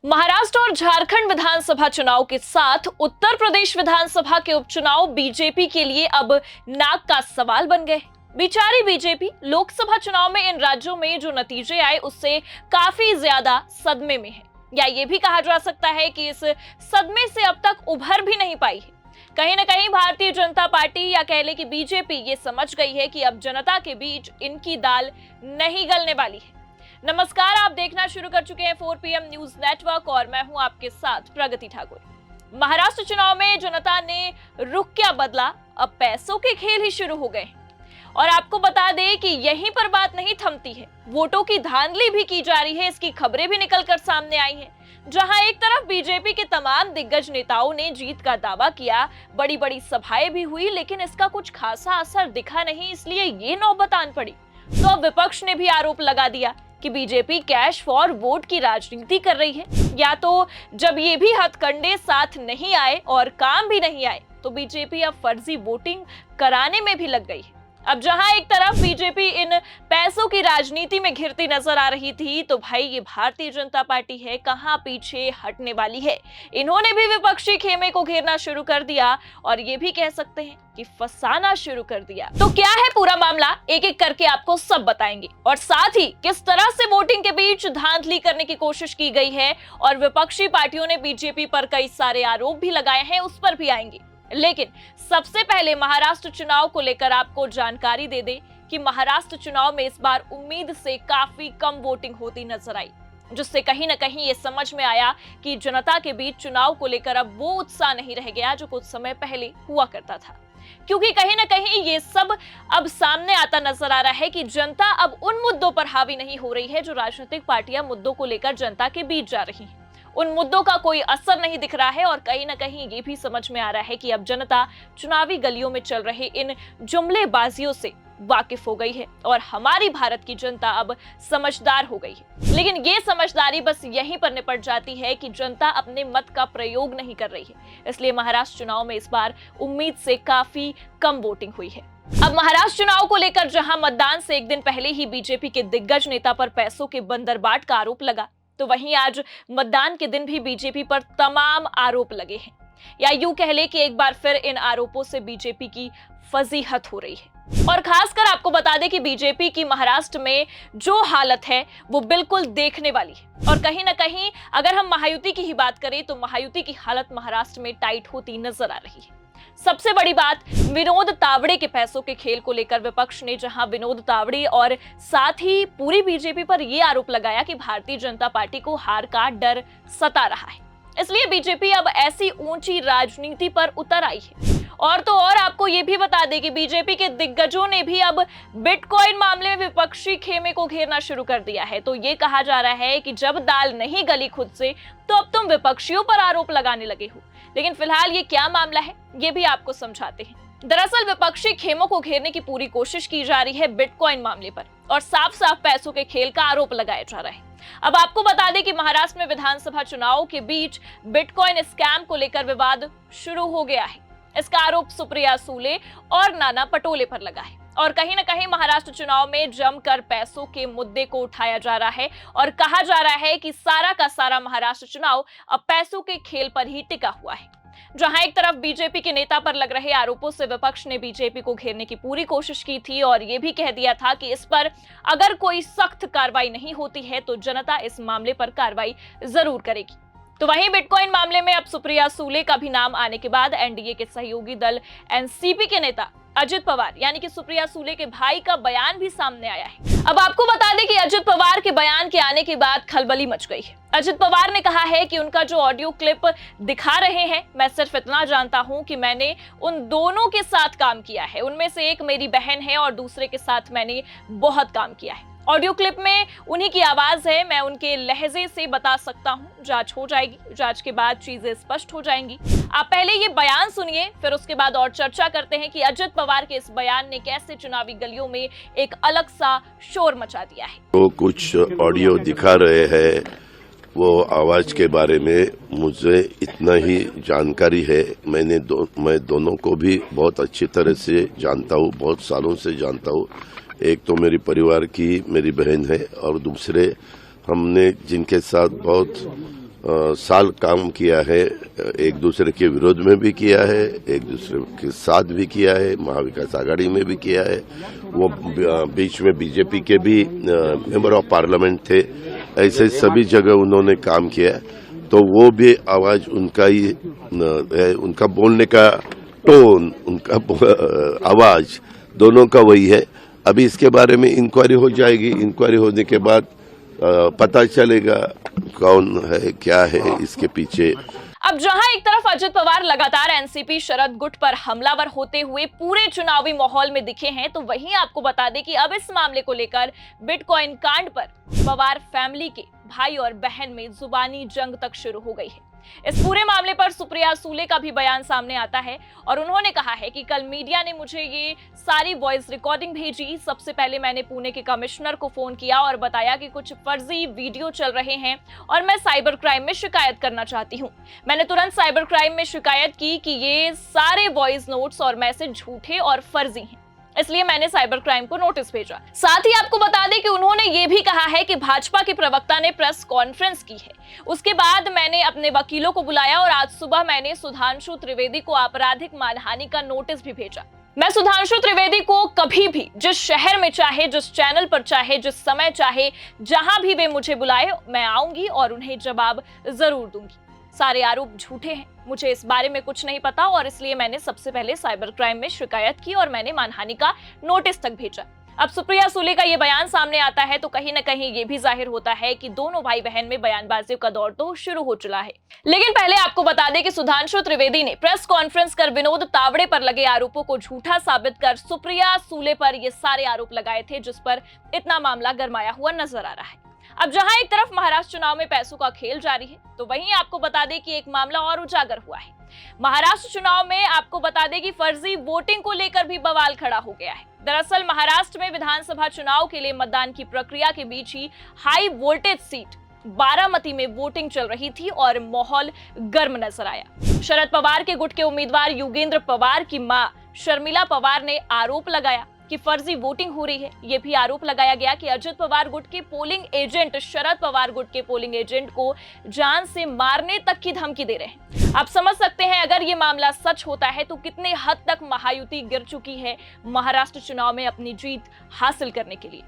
महाराष्ट्र और झारखंड विधानसभा चुनाव के साथ उत्तर प्रदेश विधानसभा के उपचुनाव बीजेपी के लिए अब नाक का सवाल बन गए। बेचारी बीजेपी लोकसभा चुनाव में इन राज्यों में जो नतीजे आए उससे काफी ज्यादा सदमे में है, या ये भी कहा जा सकता है कि इस सदमे से अब तक उभर भी नहीं पाई है। कहीं न कहीं भारतीय जनता पार्टी या कह ले कि बीजेपी ये समझ गई है कि अब जनता के बीच इनकी दाल नहीं गलने वाली है। नमस्कार, आप देखना शुरू कर चुके हैं 4 PM न्यूज नेटवर्क और मैं हूं आपके साथ प्रगति ठाकुर। महाराष्ट्र चुनाव में जनता ने रुख क्या बदला, अब पैसों के खेल ही शुरू हो गए और आपको बता दें कि यहीं पर बात नहीं थमती है, वोटों की धांधली भी की जा रही है। इसकी खबरें भी निकलकर सामने आई हैं, जहां एक तरफ बीजेपी के तमाम दिग्गज नेताओं ने जीत का दावा किया, बड़ी बड़ी सभाएं भी हुई, लेकिन इसका कुछ खासा असर दिखा नहीं, इसलिए ये नौबत आन पड़ी। तो अब विपक्ष ने भी आरोप लगा दिया कि बीजेपी कैश फॉर वोट की राजनीति कर रही है, या तो जब ये भी हथकंडे साथ नहीं आए और काम भी नहीं आए तो बीजेपी अब फर्जी वोटिंग कराने में भी लग गई है। अब जहां एक तरफ बीजेपी इन पैसों की राजनीति में घिरती नजर आ रही थी, तो भाई ये भारतीय जनता पार्टी है, कहां पीछे हटने वाली है। इन्होंने भी विपक्षी खेमे को घेरना शुरू कर दिया और ये भी कह सकते हैं कि फंसाना शुरू कर दिया। तो क्या है पूरा मामला, एक एक करके आपको सब बताएंगे और साथ ही किस तरह से वोटिंग के बीच धांधली करने की कोशिश की गई है और विपक्षी पार्टियों ने बीजेपी पर कई सारे आरोप भी लगाए हैं, उस पर भी आएंगे। लेकिन सबसे पहले महाराष्ट्र चुनाव को लेकर आपको जानकारी दे दें कि महाराष्ट्र चुनाव में इस बार उम्मीद से काफी कम वोटिंग होती नजर आई, जिससे कहीं न कहीं ये समझ में आया कि जनता के बीच चुनाव को लेकर अब वो उत्साह नहीं रह गया जो कुछ समय पहले हुआ करता था, क्योंकि कहीं न कहीं ये सब अब सामने आता नजर आ रहा है कि जनता अब उन मुद्दों पर हावी नहीं हो रही है जो राजनीतिक पार्टियां मुद्दों को लेकर जनता के बीच जा रही हैं। उन मुद्दों का कोई असर नहीं दिख रहा है और कहीं न कहीं ये भी समझ में आ रहा है कि अब जनता चुनावी गलियों में चल रहे इन जुमलेबाजियों से वाकिफ हो गई है और हमारी भारत की जनता अब समझदार हो गई है। लेकिन ये समझदारी बस यहीं पर निपट जाती है कि जनता अपने मत का प्रयोग नहीं कर रही है, इसलिए महाराष्ट्र चुनाव में इस बार उम्मीद से काफी कम वोटिंग हुई है। अब महाराष्ट्र चुनाव को लेकर जहां मतदान से एक दिन पहले ही बीजेपी के दिग्गज नेता पर पैसों के बंदरबाट का आरोप लगा, तो वहीं आज मतदान के दिन भी बीजेपी पर तमाम आरोप लगे हैं, या यूं कह ले कि एक बार फिर इन आरोपों से बीजेपी की फजीहत हो रही है। और खासकर आपको बता दें कि बीजेपी की महाराष्ट्र में जो हालत है वो बिल्कुल देखने वाली है और कहीं ना कहीं अगर हम महायुति की ही बात करें तो महायुति की हालत महाराष्ट्र में टाइट होती नजर आ रही है। सबसे बड़ी बात, विनोद तावड़े के पैसों के खेल को लेकर विपक्ष ने जहां विनोद तावड़े और साथ ही पूरी बीजेपी पर यह आरोप लगाया कि भारतीय जनता पार्टी को हार का डर सता रहा है, इसलिए बीजेपी अब ऐसी ऊंची राजनीति पर उतर आई है। और तो और आपको ये भी बता दें कि बीजेपी के दिग्गजों ने भी अब बिटकॉइन मामले में विपक्षी खेमे को घेरना शुरू कर दिया है। तो ये कहा जा रहा है कि जब दाल नहीं गली खुद से तो अब तुम विपक्षियों पर आरोप लगाने लगे हो। लेकिन फिलहाल ये क्या मामला है ये भी आपको समझाते हैं। दरअसल विपक्षी खेमों को घेरने की पूरी कोशिश की जा रही है बिटकॉइन मामले पर और साफ साफ पैसों के खेल का आरोप लगाया जा रहा है। अब आपको बता दें कि महाराष्ट्र में विधानसभा चुनाव के बीच बिटकॉइन स्कैम को लेकर विवाद शुरू हो गया है। इसका आरोप सुप्रिया सुले और नाना पटोले पर लगा है और कहीं न कहीं महाराष्ट्र चुनाव में जमकर पैसों के मुद्दे को उठाया जा रहा है और कहा जा रहा है कि सारा का सारा महाराष्ट्र चुनाव अब पैसों के खेल पर ही टिका हुआ है। जहां एक तरफ बीजेपी के नेता पर लग रहे आरोपों से विपक्ष ने बीजेपी को घेरने की पूरी कोशिश की थी और यह भी कह दिया था कि इस पर अगर कोई सख्त कार्रवाई नहीं होती है तो जनता इस मामले पर कार्रवाई जरूर करेगी। तो वहीं बिटकॉइन मामले में अब सुप्रिया सुले का भी नाम आने के बाद एनडीए के सहयोगी दल एनसीपी के नेता अजित पवार यानी कि सुप्रिया सुले के भाई का बयान भी सामने आया है। अब आपको बता दें कि अजित पवार के बयान के आने के बाद खलबली मच गई है। अजित पवार ने कहा है कि उनका जो ऑडियो क्लिप दिखा रहे हैं, मैं सिर्फ इतना जानता हूं कि मैंने उन दोनों के साथ काम किया है, उनमें से एक मेरी बहन है और दूसरे के साथ मैंने बहुत काम किया है। ऑडियो क्लिप में उन्हीं की आवाज है, मैं उनके लहजे से बता सकता हूं। जांच हो जाएगी, जांच के बाद चीजें स्पष्ट हो जाएंगी। आप पहले ये बयान सुनिए, फिर उसके बाद और चर्चा करते हैं कि अजित पवार के इस बयान ने कैसे चुनावी गलियों में एक अलग सा शोर मचा दिया है। वो कुछ ऑडियो दिखा रहे हैं, वो आवाज के बारे में मुझे इतना ही जानकारी है। मैं दोनों को भी बहुत अच्छी तरह से जानता हूँ, बहुत सालों से जानता हूँ। एक तो मेरी परिवार की मेरी बहन है और दूसरे हमने जिनके साथ बहुत साल काम किया है, एक दूसरे के विरोध में भी किया है, एक दूसरे के साथ भी किया है, महाविकास आघाड़ी में भी किया है। वो बीच में बीजेपी के भी मेंबर ऑफ पार्लियामेंट थे। ऐसे सभी जगह उन्होंने काम किया है। तो वो भी आवाज उनका ही है, उनका बोलने का टोन, उनका आवाज दोनों का वही है। अभी इसके बारे में इंक्वायरी हो जाएगी। इंक्वायरी होने के बाद पता चलेगा कौन है, क्या है इसके पीछे। अब जहां एक तरफ अजित पवार लगातार एनसीपी शरद गुट पर हमलावर होते हुए पूरे चुनावी माहौल में दिखे हैं, तो वहीं आपको बता दें कि अब इस मामले को लेकर बिटकॉइन कांड पर पवार फैमिली के भाई और बहन में जुबानी जंग तक शुरू हो गई है। इस पूरे मामले पर सुप्रिया सूले का भी बयान सामने आता है और उन्होंने कहा है कि कल मीडिया ने मुझे ये सारी वॉइस रिकॉर्डिंग भेजी। सबसे पहले मैंने पुणे के कमिश्नर को फोन किया और बताया कि कुछ फर्जी वीडियो चल रहे हैं और मैं साइबर क्राइम में शिकायत करना चाहती हूँ। मैंने तुरंत साइबर क्राइम में शिकायत की कि ये सारे वॉइस नोट्स और मैसेज झूठे और फर्जी हैं, इसलिए मैंने साइबर क्राइम को नोटिस भेजा। साथ ही आपको बता दें कि उन्होंने ये भी कहा है कि भाजपा के प्रवक्ता ने प्रेस कॉन्फ्रेंस की है। उसके बाद मैंने अपने वकीलों को बुलाया और आज सुबह मैंने सुधांशु त्रिवेदी को आपराधिक मानहानि का नोटिस भी भेजा। मैं सुधांशु त्रिवेदी को कभी भी जिस शहर में चाहे, जिस चैनल पर चाहे, जिस समय चाहे, जहां भी वे मुझे बुलाए, मैं आऊंगी और उन्हें जवाब जरूर दूंगी। सारे आरोप झूठे हैं, मुझे इस बारे में कुछ नहीं पता और इसलिए मैंने सबसे पहले साइबर क्राइम में शिकायत की और मैंने मानहानि का नोटिस तक भेजा। अब सुप्रिया सूले का ये बयान सामने आता है तो कहीं न कहीं ये भी जाहिर होता है कि दोनों भाई बहन में बयानबाजियों का दौर तो शुरू हो चुका है। लेकिन पहले आपको बता दें कि सुधांशु त्रिवेदी ने प्रेस कॉन्फ्रेंस कर विनोद तावड़े पर लगे आरोपों को झूठा साबित कर सुप्रिया सूले पर ये सारे आरोप लगाए थे, जिस पर इतना मामला गरमाया हुआ नजर आ रहा है। अब जहां एक तरफ महाराष्ट्र चुनाव में पैसों का खेल जारी है, तो वहीं आपको बता दें कि एक मामला और उजागर हुआ है। महाराष्ट्र चुनाव में आपको बता दें कि फर्जी वोटिंग को लेकर भी बवाल खड़ा हो गया है। दरअसल महाराष्ट्र में विधानसभा चुनाव के लिए मतदान की प्रक्रिया के बीच ही हाई वोल्टेज सीट बारामती में वोटिंग चल रही थी और माहौल गर्म नजर आया। शरद पवार के गुट के उम्मीदवार युगेंद्र पवार की मां शर्मिला पवार ने आरोप लगाया कि फर्जी वोटिंग हो रही है। यह भी आरोप लगाया गया कि अजित पवार गुट के पोलिंग एजेंट शरद पवार गुट के पोलिंग एजेंट को जान से मारने तक की धमकी दे रहे हैं। आप समझ सकते हैं अगर ये मामला सच होता है तो कितने हद तक महायुति गिर चुकी है महाराष्ट्र चुनाव में अपनी जीत हासिल करने के लिए।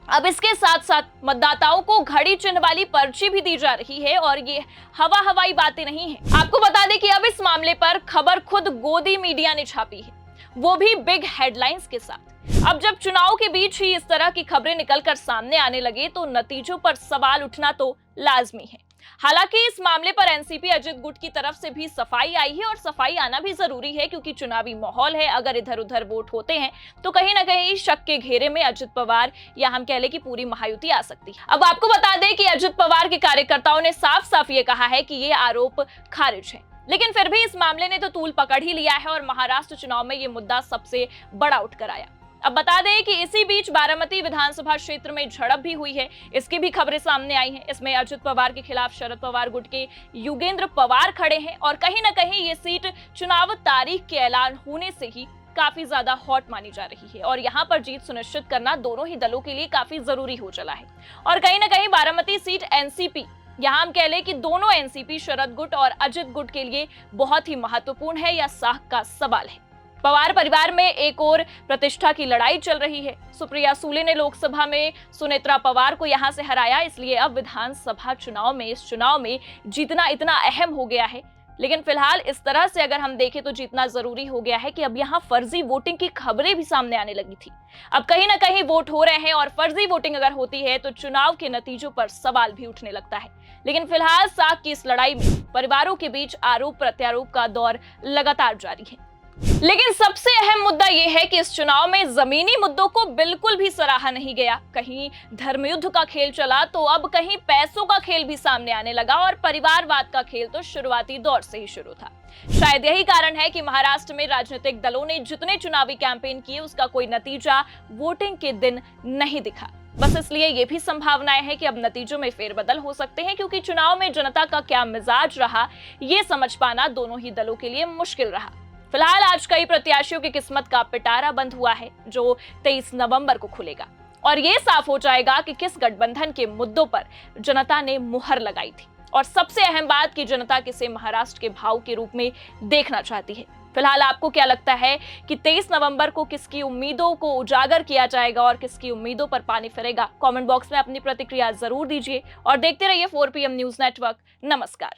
अब इसके साथ साथ मतदाताओं को घड़ी चिन्ह वाली पर्ची भी दी जा रही है और ये हवाई बातें नहीं है। आपको बता दें कि अब इस मामले पर खबर खुद गोदी मीडिया ने छापी है, वो भी बिग हेडलाइंस के साथ। अब जब चुनाव के बीच ही इस तरह की खबरें निकलकर सामने आने लगे तो नतीजों पर सवाल उठना तो लाजमी है। हालांकि इस मामले पर एनसीपी अजित गुट की तरफ से भी सफाई आई है और सफाई आना भी जरूरी है क्योंकि चुनावी माहौल है। अगर इधर उधर वोट होते हैं तो कहीं ना कहीं शक के घेरे में अजित पवार या हम कह लें कि पूरी महायुति आ सकती है। अब आपको बता दें कि अजित पवार के कार्यकर्ताओं ने साफ साफ ये कहा है कि ये आरोप खारिज है, लेकिन फिर भी इस मामले ने तो तूल पकड़ ही लिया है और महाराष्ट्र चुनाव में ये मुद्दा सबसे बड़ा उठकर आया। अब बता दें कि इसी बीच बारामती विधानसभा क्षेत्र में झड़प भी हुई है, इसकी भी खबरें सामने आई हैं। इसमें अजित पवार के खिलाफ शरद पवार गुट के युगेंद्र पवार खड़े हैं और कहीं ना कहीं ये सीट चुनाव तारीख के ऐलान होने से ही काफी ज्यादा हॉट मानी जा रही है और यहाँ पर जीत सुनिश्चित करना दोनों ही दलों के लिए काफी जरूरी हो चला है। और कहीं ना कहीं बारामती सीट एनसीपी, यहाँ हम कह लें कि दोनों एनसीपी शरद गुट और अजित गुट के लिए बहुत ही महत्वपूर्ण है या साख का सवाल है। पवार परिवार में एक और प्रतिष्ठा की लड़ाई चल रही है। सुप्रिया सूले ने लोकसभा में सुनेत्रा पवार को यहां से हराया, इसलिए अब विधानसभा चुनाव में इस चुनाव में जीतना इतना अहम हो गया है। लेकिन फिलहाल इस तरह से अगर हम देखें तो जीतना जरूरी हो गया है कि अब यहाँ फर्जी वोटिंग की खबरें भी सामने आने लगी थी। अब कहीं ना कहीं वोट हो रहे हैं और फर्जी वोटिंग अगर होती है तो चुनाव के नतीजों पर सवाल भी उठने लगता है। लेकिन फिलहाल साख की इस लड़ाई में परिवारों के बीच आरोप प्रत्यारोप का दौर लगातार जारी है। लेकिन सबसे अहम मुद्दा यह है कि इस चुनाव में जमीनी मुद्दों को बिल्कुल भी सराहा नहीं गया। कहीं धर्मयुद्ध का खेल चला तो अब कहीं पैसों का खेल भी सामने आने लगा और परिवारवाद का खेल तो शुरुआती दौर से ही शुरू था। शायद यही कारण है कि महाराष्ट्र में राजनीतिक दलों ने जितने चुनावी कैंपेन किए उसका कोई नतीजा वोटिंग के दिन नहीं दिखा। बस इसलिए ये भी संभावनाएं हैं कि अब नतीजों में फेरबदल हो सकते हैं क्योंकि चुनाव में जनता का क्या मिजाज रहा ये समझ पाना दोनों ही दलों के लिए मुश्किल रहा। फिलहाल आज कई प्रत्याशियों की किस्मत का पिटारा बंद हुआ है जो 23 नवंबर को खुलेगा और ये साफ हो जाएगा कि किस गठबंधन के मुद्दों पर जनता ने मुहर लगाई थी। और सबसे अहम बात कि जनता किसे महाराष्ट्र के भाव के रूप में देखना चाहती है। फिलहाल आपको क्या लगता है कि 23 नवंबर को किसकी उम्मीदों को उजागर किया जाएगा और किसकी उम्मीदों पर पानी फिरेगा? कमेंट बॉक्स में अपनी प्रतिक्रिया जरूर दीजिए और देखते रहिए 4 PM न्यूज नेटवर्क। नमस्कार।